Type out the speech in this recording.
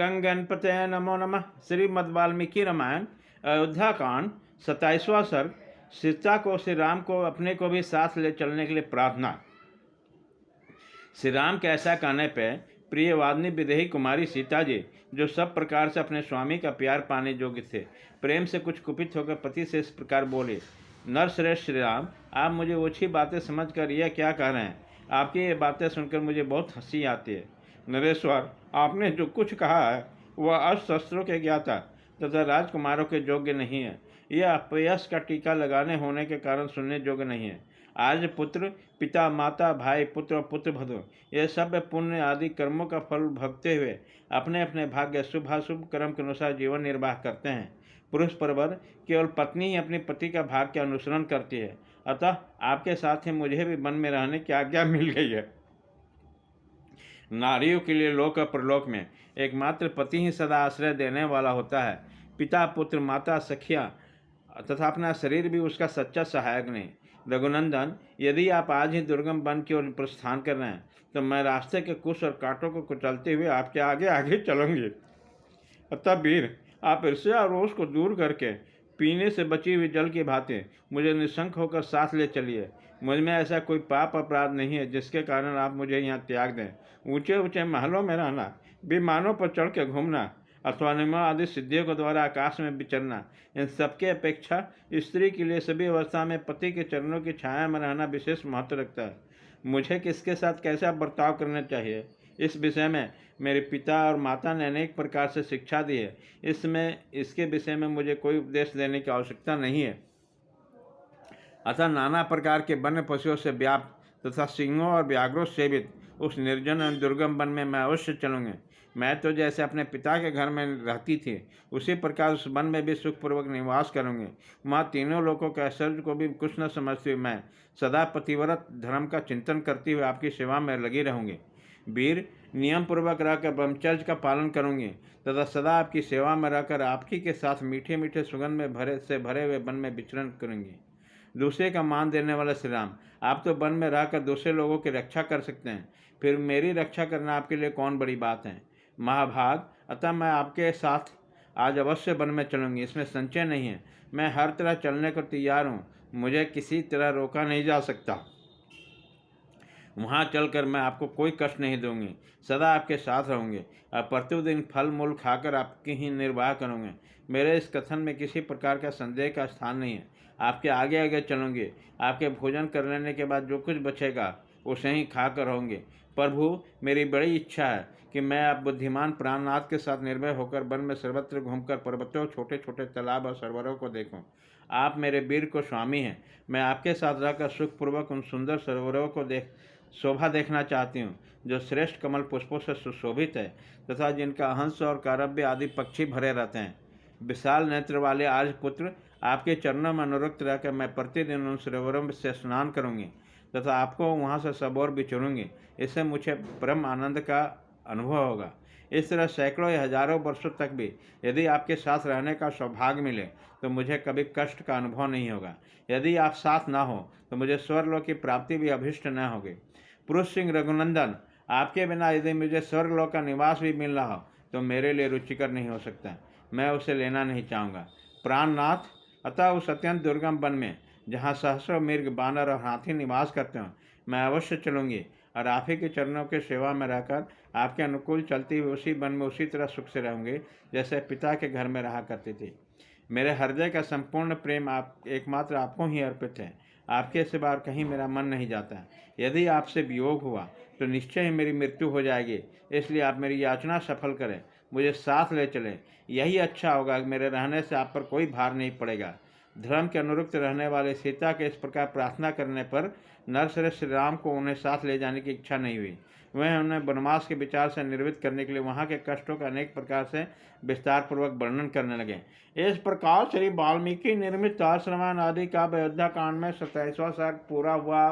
गंग गणपते नमो नमः। श्रीमद् वाल्मीकि रामायण अयोध्या कांड 27वां सर्ग। सीता को श्री राम को अपने को भी साथ ले चलने के लिए प्रार्थना। श्री राम के ऐसा कहने पर प्रिय वादनी विदेही कुमारी सीता जी, जो सब प्रकार से अपने स्वामी का प्यार पाने योग्य थे, प्रेम से कुछ कुपित होकर पति से इस प्रकार बोले, नरश्रेष्ठ श्री राम, आप मुझे ओछी बातें समझकर यह क्या कह रहे हैं? आपकी ये बातें सुनकर मुझे बहुत हंसी आती है। नरेश्वर, आपने जो कुछ कहा है वह अस्त्रों के ज्ञाता तथा राजकुमारों के योग्य नहीं है। यह अपयश का टीका लगाने होने के कारण सुनने योग्य नहीं है। आज पुत्र, पिता, माता, भाई, पुत्र और पुत्र भदो, यह सब पुण्य आदि कर्मों का फल भोगते हुए अपने अपने भाग्य शुभाशुभ कर्म के अनुसार जीवन निर्वाह करते हैं। पुरुष परवर केवल पत्नी ही अपने पति का भाग्य का अनुसरण करती है। अतः आपके साथ ही मुझे भी वन में रहने की आज्ञा मिल गई है। नारियों के लिए लोक और परलोक में एकमात्र पति ही सदा आश्रय देने वाला होता है। पिता, पुत्र, माता, सखिया तथा अपना शरीर भी उसका सच्चा सहायक नहीं। रघुनंदन, यदि आप आज ही दुर्गम वन की ओर प्रस्थान कर रहे हैं तो मैं रास्ते के कुश और कांटों को कुचलते हुए आपके आगे आगे चलूंगी। अतः वीर, आप ईर्ष्या और रोष को दूर करके पीने से बची हुई जल की भांति मुझे निशंक होकर साथ ले चलिए। मुझ में ऐसा कोई पाप अपराध नहीं है जिसके कारण आप मुझे यहाँ त्याग दें। ऊंचे ऊंचे महलों में रहना, विमानों पर चढ़ के घूमना अथवा निम्न आदि सिद्धियों के द्वारा आकाश में विचरना, इन सबके अपेक्षा स्त्री के लिए सभी अवस्था में पति के चरणों की छाया में रहना विशेष महत्व रखता है। मुझे किसके साथ कैसा बर्ताव करना चाहिए, इस विषय में मेरे पिता और माता ने अनेक प्रकार से शिक्षा दी है। इसके विषय में मुझे कोई उपदेश देने की आवश्यकता नहीं है। अतः नाना प्रकार के वन्य पशुओं से व्याप्त तथा सिंहों और व्याघ्रों सेवित उस निर्जन और दुर्गम वन में मैं अवश्य चलूँगी। मैं तो जैसे अपने पिता के घर में रहती थी उसी प्रकार उस वन में भी सुखपूर्वक निवास करूँगी। वहाँ तीनों लोगों के ऐश्वर्य को भी कुछ न समझती हुई मैं सदा पतिव्रत धर्म का चिंतन करती हुई आपकी सेवा में लगी रहूँगी। वीर, नियम पूर्वक रहकर ब्रह्मचर्य का पालन करूँगी तथा सदा आपकी सेवा में रहकर आपकी के साथ मीठे मीठे सुगंध में भरे हुए वन में विचरण करूँगी। दूसरे का मान देने वाला श्री राम, आप तो वन में रहकर दूसरे लोगों की रक्षा कर सकते हैं, फिर मेरी रक्षा करना आपके लिए कौन बड़ी बात है? महाभाग, अतः मैं आपके साथ आज अवश्य वन में चलूँगी, इसमें संशय नहीं है। मैं हर तरह चलने को तैयार हूँ, मुझे किसी तरह रोका नहीं जा सकता। वहाँ चलकर मैं आपको कोई कष्ट नहीं दूंगी, सदा आपके साथ रहूँगी और प्रतिदिन फल मूल खाकर आपकी ही निर्वाह करूँगी। मेरे इस कथन में किसी प्रकार का संदेह का स्थान नहीं है। आपके आगे आगे चलूँगी। आपके भोजन कर लेने के बाद जो कुछ बचेगा उसे ही खाकर रहूँगी। प्रभु, मेरी बड़ी इच्छा है कि मैं आप बुद्धिमान प्राणनाथ के साथ निर्भय होकर वन में सर्वत्र घूमकर पर्वतों, छोटे छोटे तालाब और सरोवरों को देखूं। आप मेरे वीर को स्वामी हैं। मैं आपके साथ रहकर सुखपूर्वक उन सुंदर सरोवरों को शोभा देखना चाहती हूँ जो श्रेष्ठ कमल पुष्पों से सुशोभित है तथा जिनका हंस और कारव्य आदि पक्षी भरे रहते हैं। विशाल नेत्र वाले आज पुत्र, आपके चरणों में अनुरक्त रहकर मैं प्रतिदिन उन सरोवरों से स्नान करूँगी तथा आपको वहाँ से सबोर बिछुड़ूंगी। इससे मुझे परम आनंद का अनुभव होगा। इस तरह सैकड़ों या हजारों वर्षों तक भी यदि आपके साथ रहने का सौभाग्य मिले तो मुझे कभी कष्ट का अनुभव नहीं होगा। यदि आप साथ ना हो तो मुझे स्वर्गलोक की प्राप्ति भी अभिष्ट न होगी। पुरुष सिंह रघुनंदन, आपके बिना यदि मुझे स्वर्गलोक का निवास भी मिल रहा हो तो मेरे लिए रुचिकर नहीं हो सकता। मैं उसे लेना नहीं चाहूँगा। प्राणनाथ, अतः उस अत्यंत दुर्गम वन में जहाँ सहस्रों मृग, बानर और हाथी निवास करते हों मैं अवश्य चलूँगी और आप ही के चरणों के सेवा में रहकर आपके अनुकूल चलती हुई उसी वन में उसी तरह सुख से रहूँगी जैसे पिता के घर में रहा करती थी। मेरे हृदय का संपूर्ण प्रेम आप एकमात्र आपको ही अर्पित है। आपके सिवा कहीं मेरा मन नहीं जाता। यदि आपसे वियोग हुआ तो निश्चय ही मेरी मृत्यु हो जाएगी। इसलिए आप मेरी याचना सफल करें, मुझे साथ ले चलें। यही अच्छा होगा। मेरे रहने से आप पर कोई भार नहीं पड़ेगा। धर्म के अनुरुक्त रहने वाले सीता के इस प्रकार प्रार्थना करने पर नरश्रेष्ठ श्री राम को उन्हें साथ ले जाने की इच्छा नहीं हुई। वह उन्हें वनवास के विचार से निर्वृत्त करने के लिए वहाँ के कष्टों का अनेक प्रकार से विस्तार पूर्वक वर्णन करने लगे। इस प्रकार श्री वाल्मीकि निर्मित रामायण आदि का अयोध्या कांड में 27वां सर्ग पूरा हुआ।